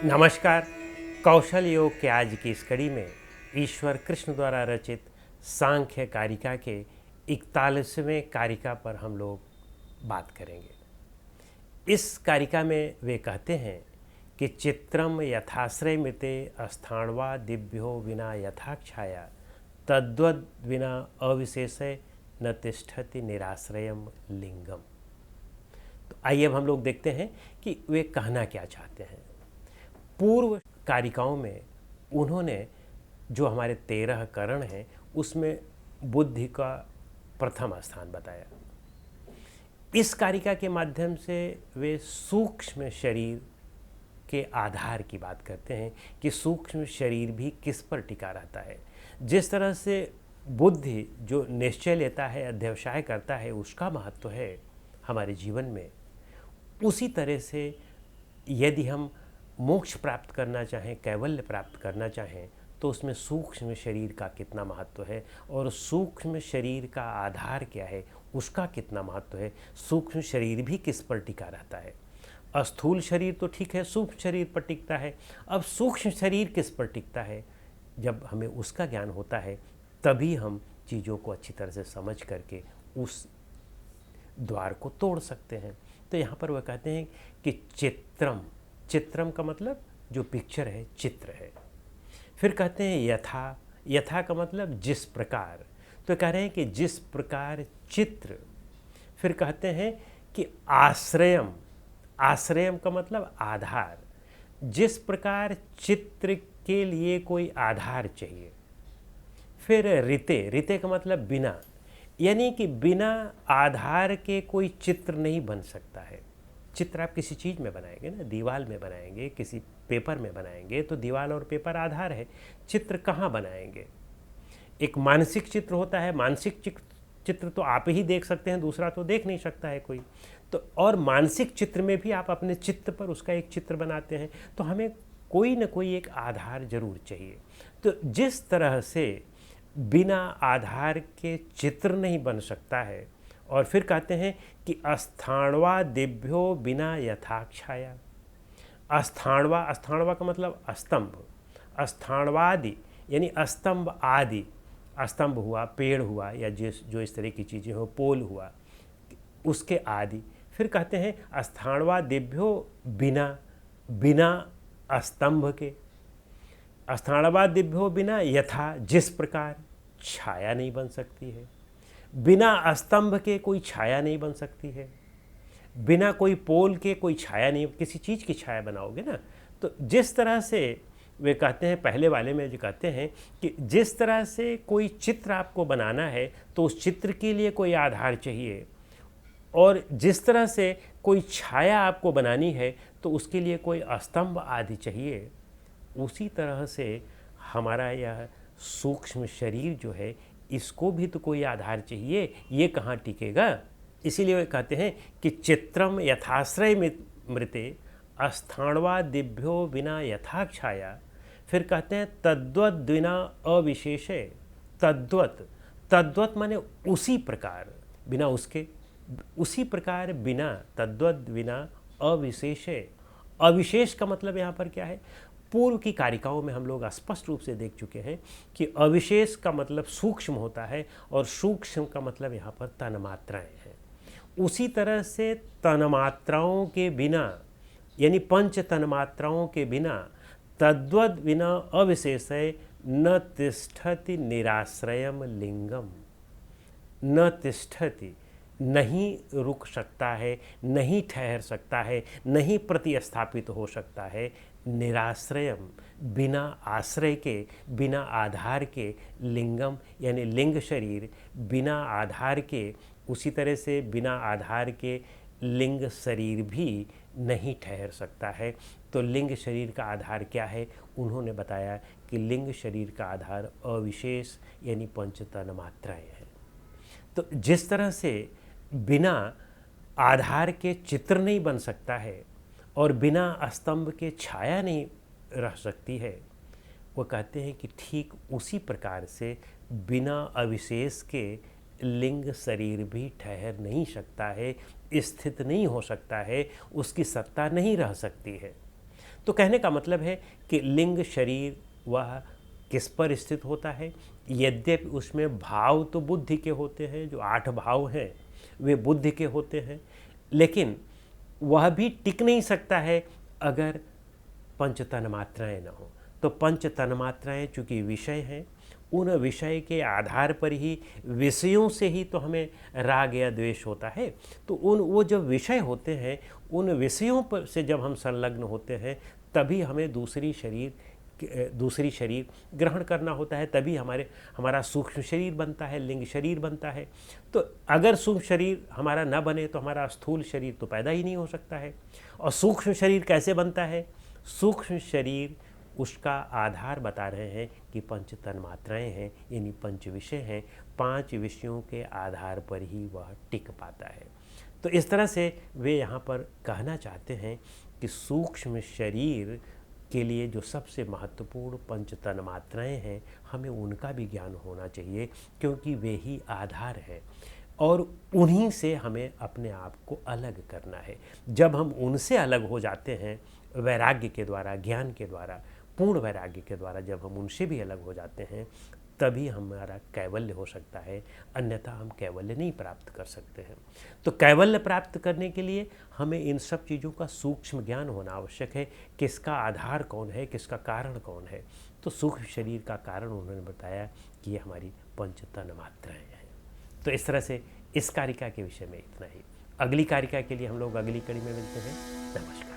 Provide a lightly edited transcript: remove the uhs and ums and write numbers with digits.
नमस्कार। कौशल योग के आज की इस कड़ी में ईश्वर कृष्ण द्वारा रचित सांख्य कारिका के 41वें कारिका पर हम लोग बात करेंगे। इस कारिका में वे कहते हैं कि चित्रम यथाश्रय मृते स्थाणवा दिव्यो विना यथाक्षाया तद्वद विना अविशेषे न तिष्ठति निराश्रयम लिंगम। तो आइए अब हम लोग देखते हैं कि वे कहना क्या चाहते हैं। पूर्व कारिकाओं में उन्होंने जो हमारे 13 करण हैं उसमें बुद्धि का प्रथम स्थान बताया। इस कारिका के माध्यम से वे सूक्ष्म शरीर के आधार की बात करते हैं कि सूक्ष्म शरीर भी किस पर टिका रहता है। जिस तरह से बुद्धि जो निश्चय लेता है, अध्यवसाय करता है, उसका महत्व है हमारे जीवन में, उसी तरह से यदि हम मोक्ष प्राप्त करना चाहें, कैवल्य प्राप्त करना चाहें, तो उसमें सूक्ष्म शरीर का कितना महत्व है और सूक्ष्म शरीर का आधार क्या है, उसका कितना महत्व है। सूक्ष्म शरीर भी किस पर टिका रहता है। स्थूल शरीर तो ठीक है, सूक्ष्म शरीर पर टिकता है। अब सूक्ष्म शरीर किस पर टिकता है, जब हमें उसका ज्ञान होता है तभी हम चीज़ों को अच्छी तरह से समझ करके उस द्वार को तोड़ सकते हैं। तो यहाँ पर वह कहते हैं कि चित्रम, चित्रम का मतलब जो पिक्चर है, चित्र है। फिर कहते हैं यथा, यथा का मतलब जिस प्रकार। तो कह रहे हैं कि जिस प्रकार चित्र। फिर कहते हैं कि आश्रयम, आश्रयम का मतलब आधार। जिस प्रकार चित्र के लिए कोई आधार चाहिए। फिर रिते, रिते का मतलब बिना, यानी कि बिना आधार के कोई चित्र नहीं बन सकता है। चित्र आप किसी चीज़ में बनाएंगे ना, दीवार में बनाएंगे, किसी पेपर में बनाएंगे, तो दीवार और पेपर आधार है। चित्र कहाँ बनाएंगे। एक मानसिक चित्र होता है, मानसिक चित्र तो आप ही देख सकते हैं, दूसरा तो देख नहीं सकता है कोई। तो और मानसिक चित्र में भी आप अपने चित्त पर उसका एक चित्र बनाते हैं, तो हमें कोई न कोई एक आधार जरूर चाहिए। तो जिस तरह से बिना आधार के चित्र नहीं बन सकता है। और फिर कहते हैं कि स्थाणवा दिव्यो बिना यथाक्षाया। स्थाणवा, स्थाणवा का मतलब स्तंभ, स्थाणवादि यानी स्तंभ आदि। स्तंभ हुआ, पेड़ हुआ, या जो इस तरह की चीज़ें हो, पोल हुआ, उसके आदि। फिर कहते हैं स्थाणवा दिव्यो बिना, बिना स्तंभ के। स्थाणवा दिव्यो बिना यथा, जिस प्रकार। छाया नहीं बन सकती है। बिना स्तंभ के कोई छाया नहीं बन सकती है। बिना कोई पोल के कोई छाया नहीं, किसी चीज़ की छाया बनाओगे ना। तो जिस तरह से वे कहते हैं, पहले वाले में जो कहते हैं कि जिस तरह से कोई चित्र आपको बनाना है तो उस चित्र के लिए कोई आधार चाहिए, और जिस तरह से कोई छाया आपको बनानी है तो उसके लिए कोई स्तंभ आदि चाहिए, उसी तरह से हमारा यह सूक्ष्म शरीर जो है, इसको भी तो कोई आधार चाहिए, ये कहाँ टिकेगा। इसीलिए वे कहते हैं कि चित्रम यथाश्रय मृते स्थाणवा दिव्यो बिना यथाक्षाया। फिर कहते हैं तद्वत बिना अविशेषे। तद्वत, तद्वत माने उसी प्रकार, बिना उसके, उसी प्रकार बिना, तद्वत बिना अविशेषे। अविशेष का मतलब यहाँ पर क्या है। पूर्व की कारिकाओं में हम लोग स्पष्ट रूप से देख चुके हैं कि अविशेष का मतलब सूक्ष्म होता है और सूक्ष्म का मतलब यहाँ पर तन्मात्राएं हैं। उसी तरह से तन्मात्राओं के बिना, यानी पंच तन्मात्राओं के बिना, तद्वद बिना अविशेषे न तिष्ठति निराश्रयम लिंगम। न तिष्ठति, नहीं रुक सकता है, नहीं ठहर सकता है, नहीं प्रतिस्थापित हो सकता है। निराश्रयम, बिना आश्रय के, बिना आधार के, लिंगम यानी लिंग शरीर, बिना आधार के। उसी तरह से बिना आधार के लिंग शरीर भी नहीं ठहर सकता है। तो लिंग शरीर का आधार क्या है, उन्होंने बताया कि लिंग शरीर का आधार अविशेष यानी पंच तन्मात्राएं हैं। तो जिस तरह से बिना आधार के चित्र नहीं बन सकता है और बिना स्तंभ के छाया नहीं रह सकती है, वो कहते हैं कि ठीक उसी प्रकार से बिना अविशेष के लिंग शरीर भी ठहर नहीं सकता है, स्थित नहीं हो सकता है, उसकी सत्ता नहीं रह सकती है। तो कहने का मतलब है कि लिंग शरीर वह किस पर स्थित होता है। यद्यपि उसमें भाव तो बुद्धि के होते हैं, जो 8 भाव हैं वे बुद्धि के होते हैं, लेकिन वह भी टिक नहीं सकता है अगर पंच तन्मात्राएँ न हो। तो पंच तन्मात्राएँ चूँकि विषय हैं, उन विषय के आधार पर ही, विषयों से ही तो हमें राग या द्वेष होता है। तो वो जब विषय होते हैं, उन विषयों पर से जब हम संलग्न होते हैं, तभी हमें दूसरी शरीर ग्रहण करना होता है, तभी हमारा सूक्ष्म शरीर बनता है, लिंग शरीर बनता है। तो अगर सूक्ष्म शरीर हमारा न बने तो हमारा स्थूल शरीर तो पैदा ही नहीं हो सकता है। और सूक्ष्म शरीर कैसे बनता है? सूक्ष्म शरीर उसका आधार बता रहे हैं कि पंच तन्मात्राएँ हैं, यानी पंच विषय हैं। 5 विषयों के आधार पर ही वह टिक पाता है। तो इस तरह से वे यहाँ पर कहना चाहते हैं कि सूक्ष्म शरीर के लिए जो सबसे महत्वपूर्ण पंच तन्मात्राएँ हैं, हमें उनका भी ज्ञान होना चाहिए, क्योंकि वे ही आधार हैं और उन्हीं से हमें अपने आप को अलग करना है। जब हम उनसे अलग हो जाते हैं वैराग्य के द्वारा, ज्ञान के द्वारा, पूर्ण वैराग्य के द्वारा जब हम उनसे भी अलग हो जाते हैं, तभी हमारा कैवल्य हो सकता है, अन्यथा हम कैवल्य नहीं प्राप्त कर सकते हैं। तो कैवल्य प्राप्त करने के लिए हमें इन सब चीज़ों का सूक्ष्म ज्ञान होना आवश्यक है। किसका आधार कौन है, किसका कारण कौन है। तो सूक्ष्म शरीर का कारण उन्होंने बताया कि ये हमारी पंच तन्मात्राएँ हैं। तो इस तरह से इस कारिका के विषय में इतना ही। अगली कारिका के लिए हम लोग अगली कड़ी में मिलते हैं। नमस्कार।